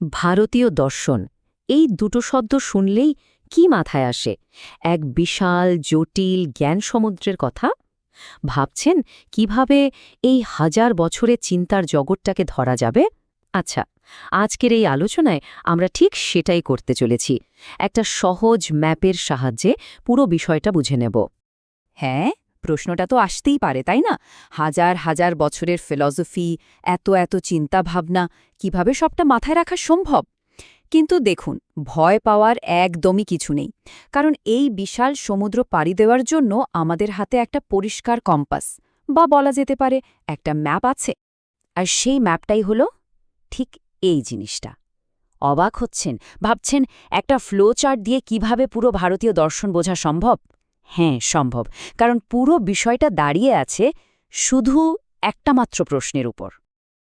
ভারতীয় দর্শন এই দুটো শব্দ শুনলেই কি মাথায় আসে? এক বিশাল জটিল জ্ঞান সমুদ্রের কথা। ভাবছেন কিভাবে এই হাজার বছরের চিন্তার জগৎটাকে ধরা যাবে? আচ্ছা, আজকের এই আলোচনায় আমরা ঠিক সেটাই করতে চলেছি। একটা সহজ ম্যাপের সাহায্যে পুরো বিষয়টা বুঝে নেব। হ্যাঁ, প্রশ্নটা তো আসতেই পারে, তাই না? হাজার হাজার বছরের ফিলসফি, এত এত চিন্তাভাবনা, কিভাবে সবটা মাথায় রাখা সম্ভব? কিন্তু দেখুন, ভয় পাওয়ার একদমই কিছু নেই। কারণ এই বিশাল সমুদ্র পাড়ি দেওয়ার জন্য আমাদের হাতে একটা পরিষ্কার কম্পাস, বা বলা যেতে পারে একটা ম্যাপ আছে। আর সেই ম্যাপটাই হলো ঠিক এই জিনিসটা। অবাক হচ্ছেন? ভাবছেন একটা ফ্লো চার্ট দিয়ে কিভাবে পুরো ভারতীয় দর্শন বোঝা সম্ভব? হ্যাঁ, সম্ভব। কারণ পুরো বিষয়টা দাঁড়িয়ে আছে শুধু একটা মাত্র প্রশ্নের উপর।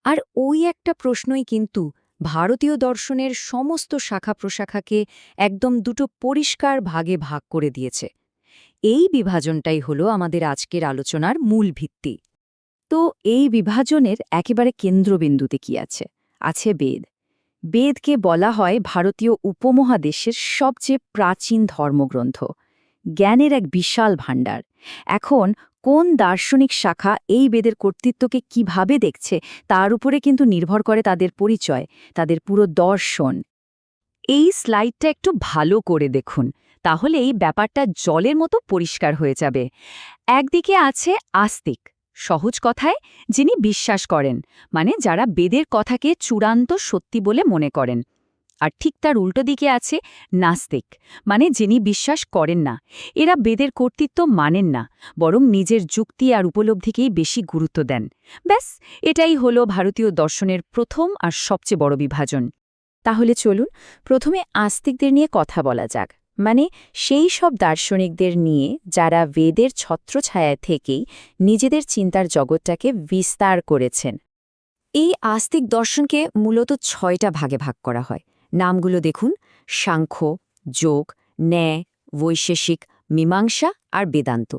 আর ওই একটা প্রশ্নই কিন্তু ভারতীয় দর্শনের সমস্ত শাখা প্রশাখাকে একদম দুটো পরিষ্কার ভাগে ভাগ করে দিয়েছে। এই বিভাজনটাই হলো আমাদের আজকের আলোচনার মূল ভিত্তি। তো এই বিভাজনের একেবারে কেন্দ্রবিন্দুতে কি আছে? আছে বেদ। বেদকে বলা হয় ভারতীয় উপমহাদেশের সবচেয়ে প্রাচীন ধর্মগ্রন্থ, জ্ঞানের এক বিশাল ভাণ্ডার। এখন কোন দার্শনিক শাখা এই বেদের কর্তৃত্বকে কিভাবে দেখছে তার উপরে কিন্তু নির্ভর করে তাদের পরিচয়, তাদের পুরো দর্শন। এই স্লাইডটা একটু ভালো করে দেখুন, তাহলে এই ব্যাপারটা জলের মতো পরিষ্কার হয়ে যাবে। একদিকে আছে আস্তিক, সহজ কথায় যিনি বিশ্বাস করেন, মানে যারা বেদের কথাকে চূড়ান্ত সত্যি বলে মনে করেন। আর ঠিক তার উল্টো দিকে আছে নাস্তিক, মানে যিনি বিশ্বাস করেন না। এরা বেদের কর্তৃত্ব মানেন না, বরং নিজের যুক্তি আর উপলব্ধিকেই বেশি গুরুত্ব দেন। ব্যাস, এটাই হলো ভারতীয় দর্শনের প্রথম আর সবচেয়ে বড় বিভাজন। তাহলে চলুন প্রথমে আস্তিকদের নিয়ে কথা বলা যাক, মানে সেই সব দার্শনিকদের নিয়ে যারা বেদের ছত্রছায়া থেকেই নিজেদের চিন্তার জগৎটাকে বিস্তার করেছেন। এই আস্তিক দর্শনকে মূলত ৬টা ভাগে ভাগ করা হয়। নামগুলো দেখুন: সাংখ্য, যোগ, ন্যায়, বৈশেষিক, মীমাংসা আর বেদান্ত।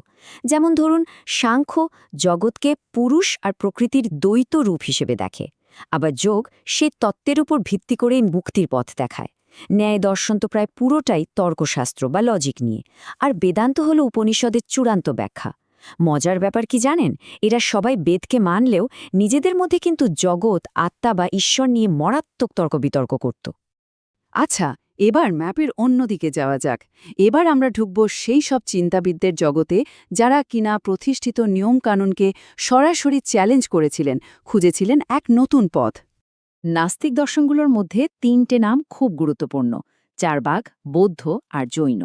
যেমন ধরুন, সাংখ্য জগৎকে পুরুষ আর প্রকৃতির দ্বৈত রূপ হিসেবে দেখে, আবার যোগ সে তত্ত্বের উপর ভিত্তি করেই মুক্তির পথ দেখায়। ন্যায় দর্শন তো প্রায় পুরোটাই তর্কশাস্ত্র বা লজিক নিয়ে, আর বেদান্ত হল উপনিষদের চূড়ান্ত ব্যাখ্যা। মজার ব্যাপার কি জানেন? এরা সবাই বেদকে মানলেও নিজেদের মধ্যে কিন্তু জগৎ, আত্মা বা ঈশ্বর নিয়ে মারাত্মক তর্ক-বিতর্ক করত। আচ্ছা, এবার ম্যাপের অন্যদিকে যাওয়া যাক। এবার আমরা ঢুকব সেই সব চিন্তাবিদদের জগতে যারা কিনা প্রতিষ্ঠিত নিয়মকানুনকে সরাসরি চ্যালেঞ্জ করেছিলেন, খুঁজেছিলেন এক নতুন পথ। নাস্তিক দর্শনগুলোর মধ্যে ৩টে নাম খুব গুরুত্বপূর্ণ: চার্বাক, বৌদ্ধ আর জৈন।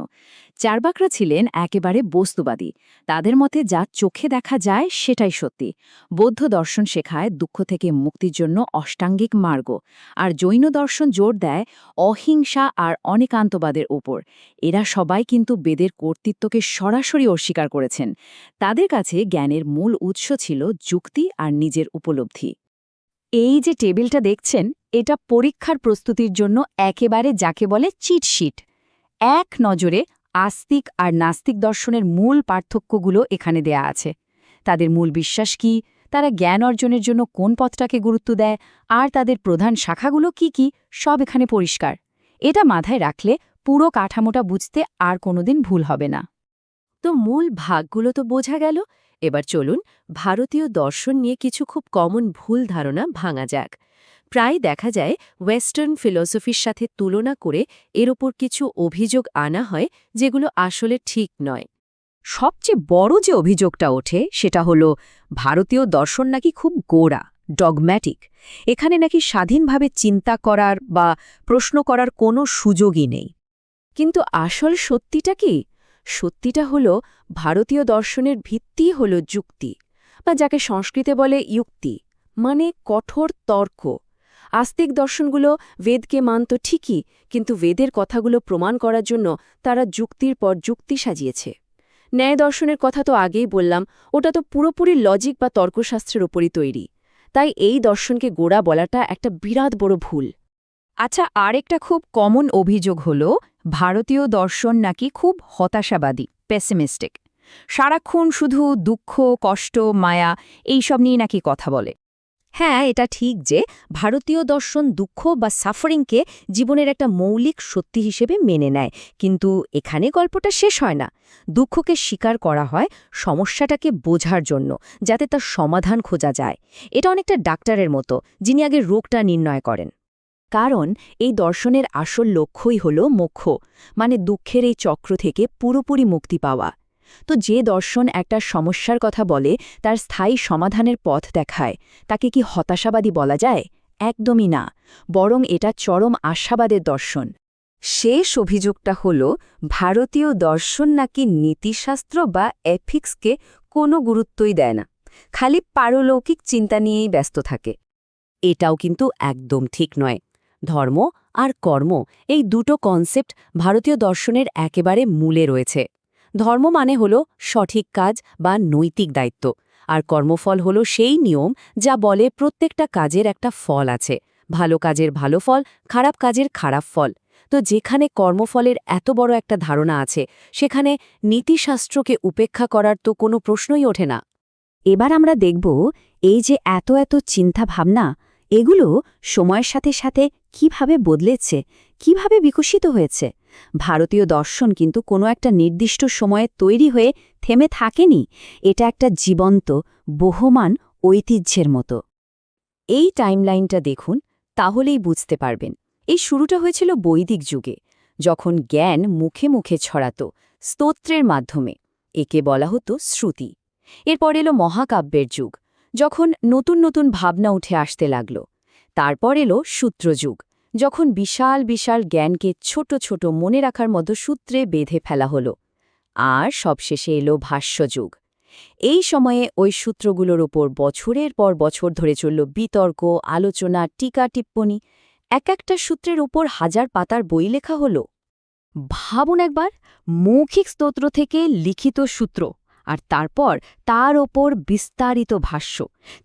চার্বাকরা ছিলেন একেবারে বস্তুবাদী। তাদের মতে যা চোখে দেখা যায় সেটাই সত্যি। বৌদ্ধ দর্শন শেখায় দুঃখ থেকে মুক্তির জন্য অষ্টাঙ্গিক মার্গ, আর জৈন দর্শন জোর দেয় অহিংসা আর অনেকান্তবাদের উপর। এরা সবাই কিন্তু বেদের কর্তৃত্বকে সরাসরি অস্বীকার করেছেন। তাদের কাছে জ্ঞানের মূল উৎস ছিল যুক্তি আর নিজের উপলব্ধি। এই যে টেবিলটা দেখছেন, এটা পরীক্ষার প্রস্তুতির জন্য একেবারে যাকে বলে চিটশিট। এক নজরে আস্তিক আর নাস্তিক দর্শনের মূল পার্থক্যগুলো এখানে দেয়া আছে। তাদের মূল বিশ্বাস কি, তারা জ্ঞান অর্জনের জন্য কোন পথটাকে গুরুত্ব দেয়, আর তাদের প্রধান শাখাগুলো কি কি, সব এখানে পরিষ্কার। এটা মাথায় রাখলে পুরো কাঠামোটা বুঝতে আর কোনোদিন ভুল হবে না। তো মূল ভাগগুলো তো বোঝা গেল। এবার চলুন ভারতীয় দর্শন নিয়ে কিছু খুব কমন ভুল ধারণা ভাঙা যাক। প্রায় দেখা যায় ওয়েস্টার্ন ফিলসফির সাথে তুলনা করে এর ওপর কিছু অভিযোগ আনা হয় যেগুলো আসলে ঠিক নয়। সবচেয়ে বড় যে অভিযোগটা ওঠে সেটা হলো ভারতীয় দর্শন নাকি খুব গোঁড়া, ডগম্যাটিক। এখানে নাকি স্বাধীনভাবে চিন্তা করার বা প্রশ্ন করার কোনো সুযোগই নেই। কিন্তু আসল সত্যিটা কি? সত্যিটা হলো ভারতীয় দর্শনের ভিত্তি হলো যুক্তি, বা যাকে সংস্কৃতে বলে যুক্তি, মানে কঠোর তর্ক। আস্তিক দর্শনগুলো বেদকে মানত ঠিকই, কিন্তু বেদের কথাগুলো প্রমাণ করার জন্য তারা যুক্তির পর যুক্তি সাজিয়েছে। ন্যায় দর্শনের কথা তো আগেই বললাম, ওটা তো পুরোপুরি লজিক বা তর্কশাস্ত্রের ওপরই তৈরি। তাই এই দর্শনকে গোড়া বলাটা একটা বিরাট বড় ভুল। আচ্ছা, আরেকটা খুব কমন অভিযোগ হলো ভারতীয় দর্শন নাকি খুব হতাশাবাদী, পেসিমিস্টিক। সারাক্ষণ শুধু দুঃখ, কষ্ট, মায়া এইসব নিয়ে নাকি কথা বলে। হ্যাঁ, এটা ঠিক যে ভারতীয় দর্শন দুঃখ বা সাফারিংকে জীবনের একটা মৌলিক সত্যি হিসেবে মেনে নেয়, কিন্তু এখানে গল্পটা শেষ হয় না। দুঃখকে স্বীকার করা হয় সমস্যাটাকে বোঝার জন্য, যাতে তার সমাধান খোঁজা যায়। এটা অনেকটা ডাক্তারের মতো, যিনি আগে রোগটা নির্ণয় করেন। কারণ এই দর্শনের আসল লক্ষ্যই হল মোক্ষ, মানে দুঃখের এই চক্র থেকে পুরোপুরি মুক্তি পাওয়া। তো যে দর্শন একটা সমস্যার কথা বলে, তার স্থায়ী সমাধানের পথ দেখায়, তাকে কি হতাশাবাদী বলা যায়? একদমই না, বরং এটা চরম আশাবাদের দর্শন। শেষ অভিযোগটা হল ভারতীয় দর্শন নাকি নীতিশাস্ত্র বা এথিক্সকে কোনো গুরুত্বই দেয় না, খালি পারলৌকিক চিন্তা নিয়েই ব্যস্ত থাকে। এটাও কিন্তু একদম ঠিক নয়। ধর্ম আর কর্ম, এই দুটো কনসেপ্ট ভারতীয় দর্শনের একেবারে মূলে রয়েছে। ধর্ম মানে হল সঠিক কাজ বা নৈতিক দায়িত্ব, আর কর্মফল হল সেই নিয়ম যা বলে প্রত্যেকটা কাজের একটা ফল আছে, ভালো কাজের ভালো ফল, খারাপ কাজের খারাপ ফল। তো যেখানে কর্মফলের এত বড় একটা ধারণা আছে, সেখানে নীতিশাস্ত্রকে উপেক্ষা করার তো কোনো প্রশ্নই ওঠে না। এবার আমরা দেখব এই যে এত এত চিন্তা ভাবনা, এগুলো সময়ের সাথে সাথে কিভাবে বদলেছে, কিভাবে বিকশিত হয়েছে। ভারতীয় দর্শন কিন্তু কোনো একটা নির্দিষ্ট সময়ে তৈরি হয়ে থেমে থাকেনি, এটা একটা জীবন্ত বহমান ঐতিহ্যের মতো। এই টাইমলাইনটা দেখুন, তাহলেই বুঝতে পারবেন। এই শুরুটা হয়েছিল বৈদিক যুগে, যখন জ্ঞান মুখে মুখে ছড়াত, স্তোত্রের মাধ্যমে। একে বলা হতো শ্রুতি। এরপর এলো মহাকাব্যের যুগ, যখন নতুন নতুন ভাবনা উঠে আসতে লাগল। তারপর এলো সূত্রযুগ, যখন বিশাল বিশাল জ্ঞানকে ছোট ছোট মনে রাখার মতো সূত্রে বেঁধে ফেলা হলো। আর সবশেষে এলো ভাষ্যযুগ। এই সময়ে ওই সূত্রগুলোর ওপর বছরের পর বছর ধরে চলল বিতর্ক, আলোচনা, টিকা টিপ্পনী। এক একটা সূত্রের উপর হাজার পাতার বই লেখা হলো। ভাবুন একবার, মৌখিক স্তোত্র থেকে লিখিত সূত্র, আর তারপর তার ওপর বিস্তারিত ভাষ্য।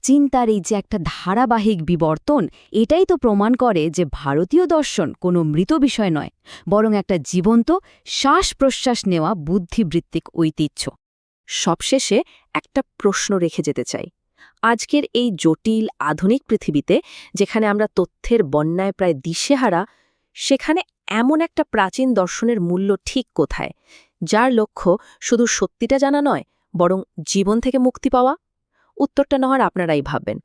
চিন্তার এই যে একটা ধারাবাহিক বিবর্তন, এটাই তো প্রমাণ করে যে ভারতীয় দর্শন কোনো মৃত বিষয় নয়, বরং একটা জীবন্ত শ্বাস-প্রশ্বাস নেওয়া বুদ্ধিবৃত্তিক ঐতিহ্য। সবশেষে একটা প্রশ্ন রেখে যেতে চাই। আজকের এই জটিল আধুনিক পৃথিবীতে, যেখানে আমরা তথ্যের বন্যায় প্রায় দিশেহারা, সেখানে এমন একটা প্রাচীন দর্শনের মূল্য ঠিক কোথায়, যার লক্ষ্য শুধু সত্যিটা জানা নয়, বরং জীবন থেকে মুক্তি পাওয়া? উত্তরটা না হয় আপনারাই ভাববেন।